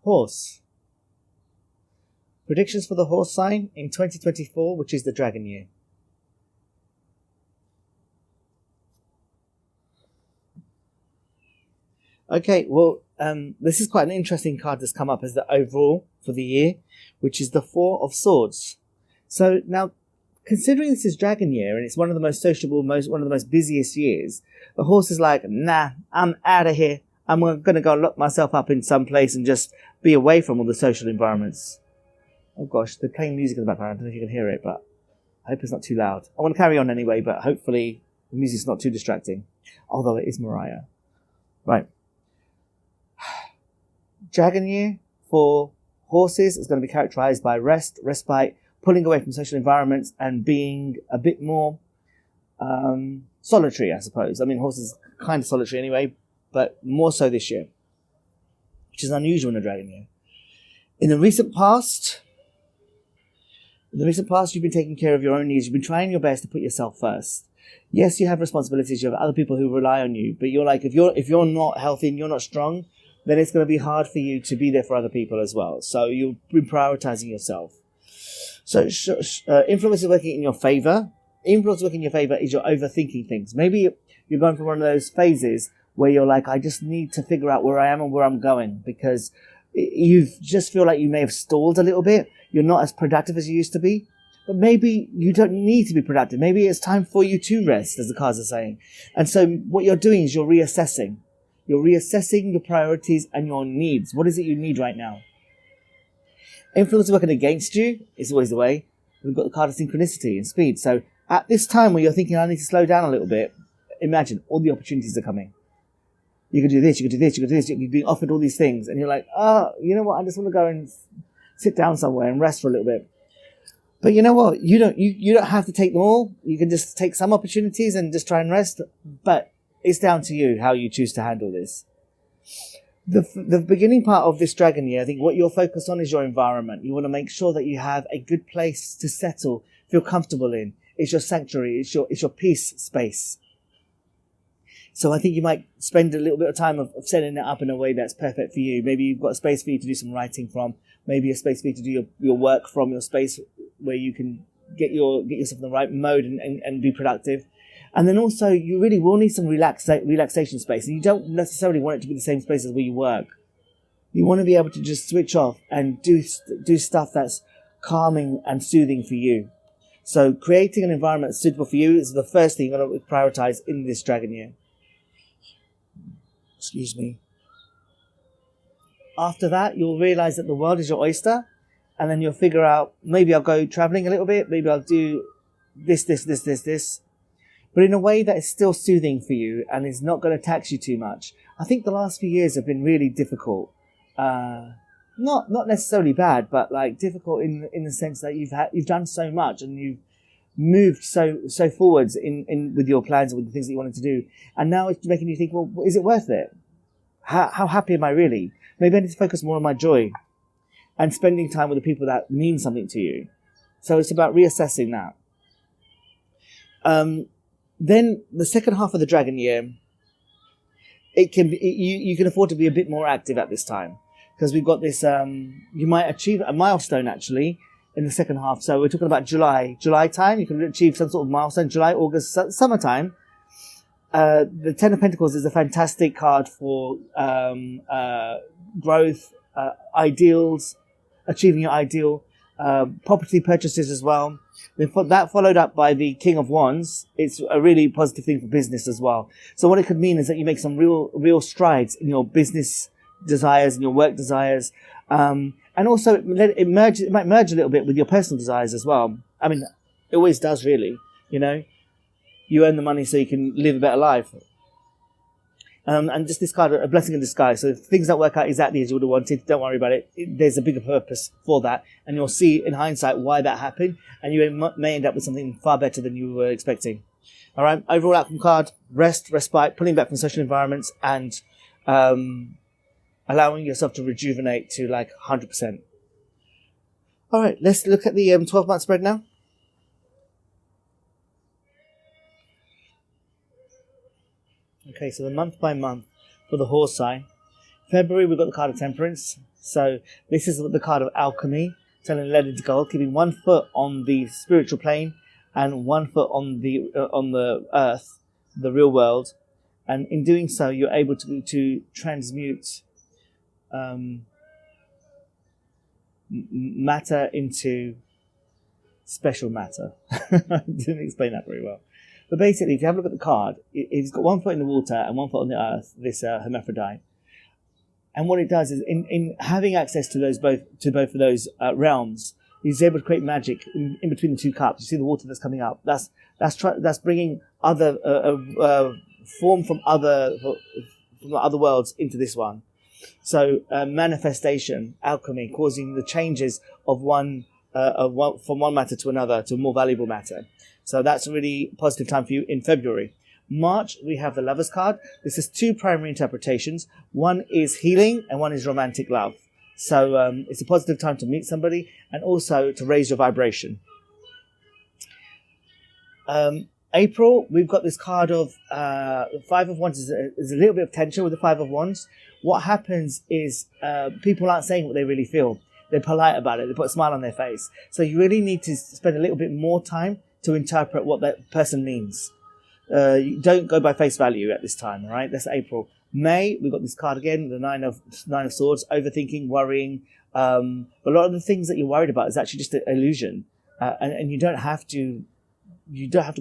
Horse. Predictions for the horse sign in 2024, which is the dragon year. Okay, well, this is quite an interesting card that's come up as the overall for the year, which is the Four of Swords. So now, considering this is dragon year and it's one of the most sociable, one of the most busiest years, the horse is like, nah, I'm out of here. I'm going to go lock myself up in some place and just be away from all the social environments. Oh gosh, they're playing music in the background. I don't know if you can hear it, but I hope it's not too loud. I want to carry on anyway, but hopefully the music's not too distracting. Although it is Mariah. Right. Dragon year for horses is going to be characterized by rest, respite, pulling away from social environments and being a bit more solitary, I suppose. I mean, horses are kind of solitary anyway, but more so this year, which is unusual in a dragon year. In the recent past, you've been taking care of your own needs. You've been trying your best to put yourself first. Yes, you have responsibilities. You have other people who rely on you, but you're like, if you're not healthy and you're not strong, then it's going to be hard for you to be there for other people as well. So you'll be prioritizing yourself. So influence is working in your favor. Influence working in your favor is you're overthinking things. Maybe you're going through one of those phases where you're like, I just need to figure out where I am and where I'm going, because you just feel like you may have stalled a little bit. You're not as productive as you used to be. But maybe you don't need to be productive. Maybe it's time for you to rest, as the cards are saying. And so what you're doing is you're reassessing. You're reassessing your priorities and your needs. What is it you need right now? Influence working against you is always the way. We've got the card of synchronicity and speed. So at this time where you're thinking, I need to slow down a little bit, imagine all the opportunities are coming. You can do this, you can do this, you can do this. You're being offered all these things. And you're like, you know what? I just want to go and sit down somewhere and rest for a little bit. But you know what? You don't have to take them all. You can just take some opportunities and just try and rest. But it's down to you how you choose to handle this. The beginning part of this dragon year, I think what you're focused on is your environment. You want to make sure that you have a good place to settle, feel comfortable in. It's your sanctuary. It's your peace space. So I think you might spend a little bit of time of setting it up in a way that's perfect for you. Maybe you've got a space for you to do some writing from. Maybe a space for you to do your work from, your space where you can get yourself in the right mode and be productive. And then also, you really will need some relaxation space. And you don't necessarily want it to be the same space as where you work. You want to be able to just switch off and do stuff that's calming and soothing for you. So creating an environment that's suitable for you is the first thing you're going to prioritize in this dragon year. Excuse me. After that, you'll realize that the world is your oyster. And then you'll figure out, maybe I'll go traveling a little bit. Maybe I'll do this. But in a way that is still soothing for you and is not going to tax you too much. I think the last few years have been really difficult. Not necessarily bad, but like difficult in the sense that you've done so much and you've moved so forwards in with your plans and with the things that you wanted to do. And now it's making you think, well, is it worth it? How happy am I really? Maybe I need to focus more on my joy and spending time with the people that mean something to you. So it's about reassessing that. Then the second half of the dragon year, you can afford to be a bit more active at this time, because we've got this. You might achieve a milestone actually in the second half. So we're talking about July time. You can achieve some sort of milestone. July, August, summertime. The Ten of Pentacles is a fantastic card for growth, ideals, achieving your ideal, property purchases as well. That followed up by the King of Wands. It's a really positive thing for business as well. So what it could mean is that you make some real strides in your business desires and your work desires. And also it might merge a little bit with your personal desires as well. I mean, it always does really, you know. You earn the money so you can live a better life. And just this card, a blessing in disguise. So if things don't work out exactly as you would have wanted, don't worry about it. There's a bigger purpose for that. And you'll see in hindsight why that happened. And you may end up with something far better than you were expecting. All right. Overall outcome card, rest, respite, pulling back from social environments and allowing yourself to rejuvenate to like 100%. All right. Let's look at the 12-month spread now. Okay, so the month by month for the horse sign. February, we've got the card of Temperance. So this is the card of alchemy, turning lead into gold, keeping 1 foot on the spiritual plane and 1 foot on the earth, the real world. And in doing so, you're able to transmute matter into special matter. I didn't explain that very well. But basically, if you have a look at the card, it's got 1 foot in the water and 1 foot on the earth, this hermaphrodite. And what it does is, in having access to both of those realms, he's able to create magic in between the two cups. You see the water that's coming up. That's bringing other form from the other worlds into this one. So manifestation, alchemy, causing the changes of one from one matter to another to a more valuable matter. So that's a really positive time for you in February. March, we have the Lover's card. This is 2 primary interpretations. One is healing and one is romantic love. So it's a positive time to meet somebody and also to raise your vibration. April, we've got this card of the 5 of Wands. There's a little bit of tension with the 5 of Wands. What happens is people aren't saying what they really feel. They're polite about it. They put a smile on their face. So you really need to spend a little bit more time to interpret what that person means. You don't go by face value at this time, all right? That's April. May, we've got this card again, the Nine of Swords, overthinking, worrying. But a lot of the things that you're worried about is actually just an illusion. And you don't have to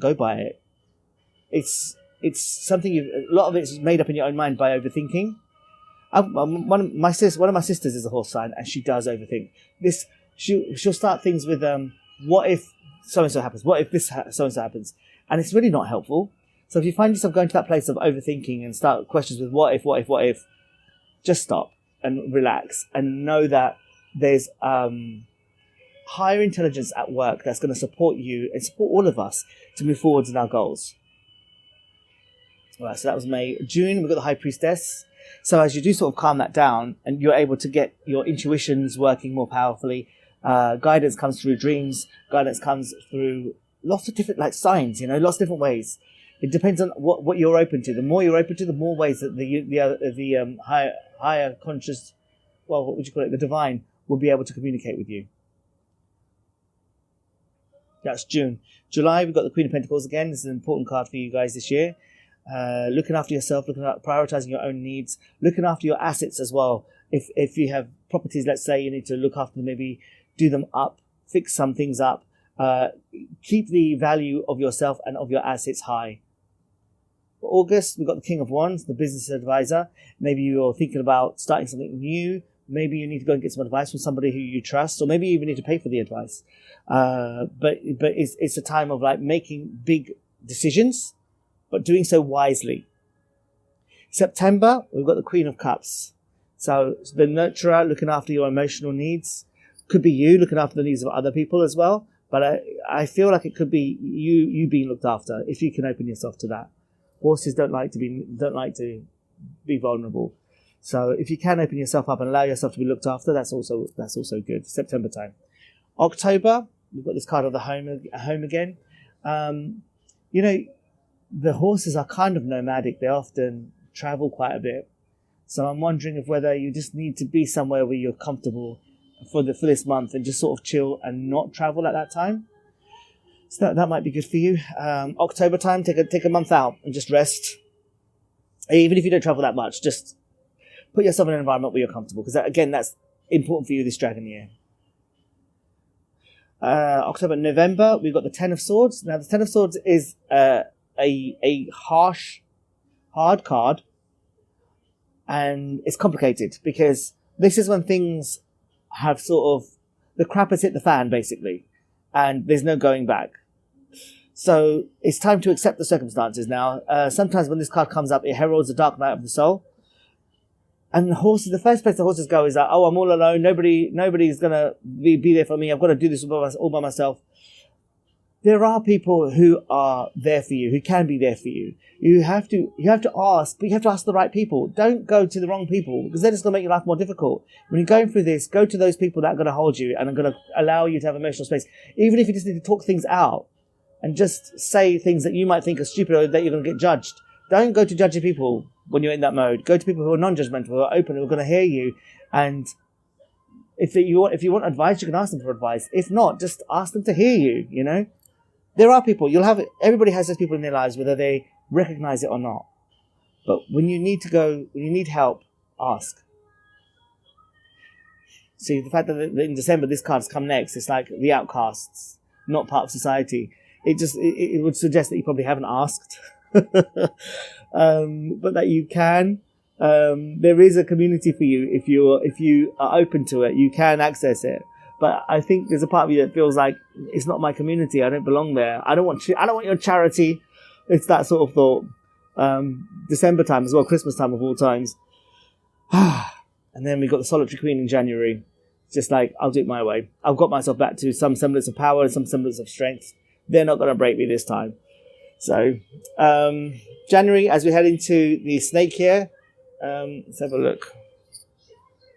go by it. It's something a lot of it's made up in your own mind by overthinking. One of my sisters is a horse sign, and she does overthink. She'll start things with what if so and so happens? What if this so and so happens? And it's really not helpful. So if you find yourself going to that place of overthinking and start questions with what if, just stop and relax and know that there's higher intelligence at work that's going to support you and support all of us to move forwards in our goals. All right, so that was May. June, we've got the High Priestess. So as you do sort of calm that down and you're able to get your intuitions working more powerfully, guidance comes through dreams, guidance comes through lots of different signs, lots of different ways. It depends on what you're open to. The more you're open to, the more ways that the higher conscious, well, what would you call it, the divine, will be able to communicate with you. That's June. July, we've got the Queen of Pentacles again. This is an important card for you guys this year. Looking after yourself, prioritizing your own needs, looking after your assets as well. If you have properties, let's say, you need to look after them, maybe do them up, fix some things up, keep the value of yourself and of your assets high. For August, we've got the King of Wands, the business advisor. Maybe you're thinking about starting something new. Maybe you need to go and get some advice from somebody who you trust, or maybe you even need to pay for the advice. But it's a time of making big decisions, but doing so wisely. September, we've got the Queen of Cups. So the nurturer, looking after your emotional needs. Could be you looking after the needs of other people as well. But I feel like it could be you being looked after if you can open yourself to that. Horses don't like to be vulnerable. So if you can open yourself up and allow yourself to be looked after, that's also good. September time. October, we've got this card of the home again. The horses are kind of nomadic. They often travel quite a bit. So I'm wondering if whether you just need to be somewhere where you're comfortable for this month and just sort of chill and not travel at that time. So that might be good for you. October time, take a month out and just rest. Even if you don't travel that much, just put yourself in an environment where you're comfortable, because again, that's important for you this dragon year. October, November, we've got the Ten of Swords. Now, the Ten of Swords is a hard card, and it's complicated because this is when things have sort of, the crap has hit the fan, basically, and there's no going back. So it's time to accept the circumstances now. Sometimes when this card comes up, it heralds the dark night of the soul. And the first place the horses go is oh, I'm all alone. Nobody's going to be there for me. I've got to do this all by myself. There are people who are there for you, who can be there for you. You have to ask, but you have to ask the right people. Don't go to the wrong people, because they're just going to make your life more difficult. When you're going through this, go to those people that are going to hold you and are going to allow you to have emotional space. Even if you just need to talk things out and just say things that you might think are stupid or that you're going to get judged. Don't go to judgy people when you're in that mode. Go to people who are non-judgmental, who are open, who are going to hear you and If you want advice, you can ask them for advice. If not, just ask them to hear you. You know, there are people everybody has those people in their lives, whether they recognize it or not. But when you need help, ask. See, the fact that in December this card's come next, it's like the outcasts, not part of society. It would suggest that you probably haven't asked, but that you can. There is a community for you if you are open to it. You can access it. But I think there's a part of you that feels like it's not my community. I don't belong there. I don't want your charity. It's that sort of thought. December time as well, Christmas time of all times. And then we got the Solitary Queen in January. Just like, I'll do it my way. I've got myself back to some semblance of power and some semblance of strength. They're not going to break me this time. So, January, as we head into the snake year, let's have a look.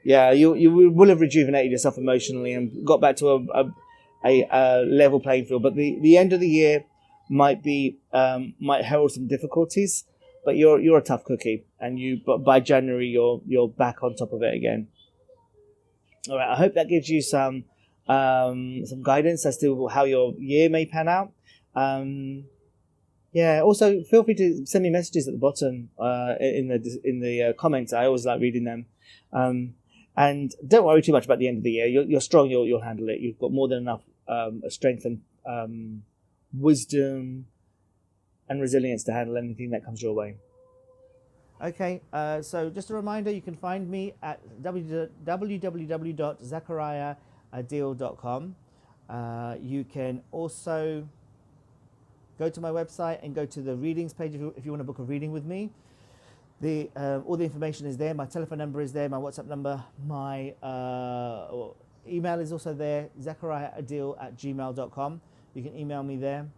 Yeah, you will have rejuvenated yourself emotionally and got back to a level playing field. But the end of the year might herald some difficulties, but you're a tough cookie, but by January you're back on top of it again. All right, I hope that gives you some guidance as to how your year may pan out. Yeah. Also, feel free to send me messages at the bottom in the comments. I always like reading them. And don't worry too much about the end of the year. You're strong. You'll handle it. You've got more than enough strength and wisdom and resilience to handle anything that comes your way. Okay, so just a reminder, you can find me at www.zakariyaadeel.com. You can also go to my website and go to the readings page if you want to book a reading with me. All the information is there. My telephone number is there, my WhatsApp number, my email is also there, zakariyaadeel@gmail.com. You can email me there.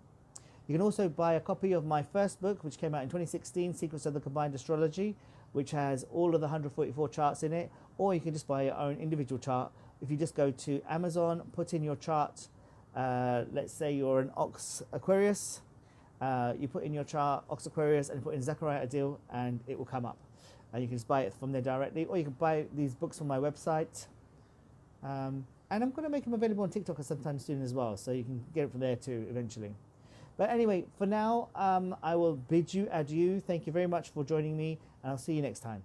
You can also buy a copy of my first book, which came out in 2016, Secrets of the Combined Astrology, which has all of the 144 charts in it, or you can just buy your own individual chart. If you just go to Amazon, put in your chart, let's say you're an Ox Aquarius, you put in your chart Ox Aquarius and put in Zakariya Adeel and it will come up. And you can just buy it from there directly, or you can buy these books from my website. And I'm going to make them available on TikTok sometime soon as well, so you can get it from there too eventually. But anyway, for now, I will bid you adieu. Thank you very much for joining me, and I'll see you next time.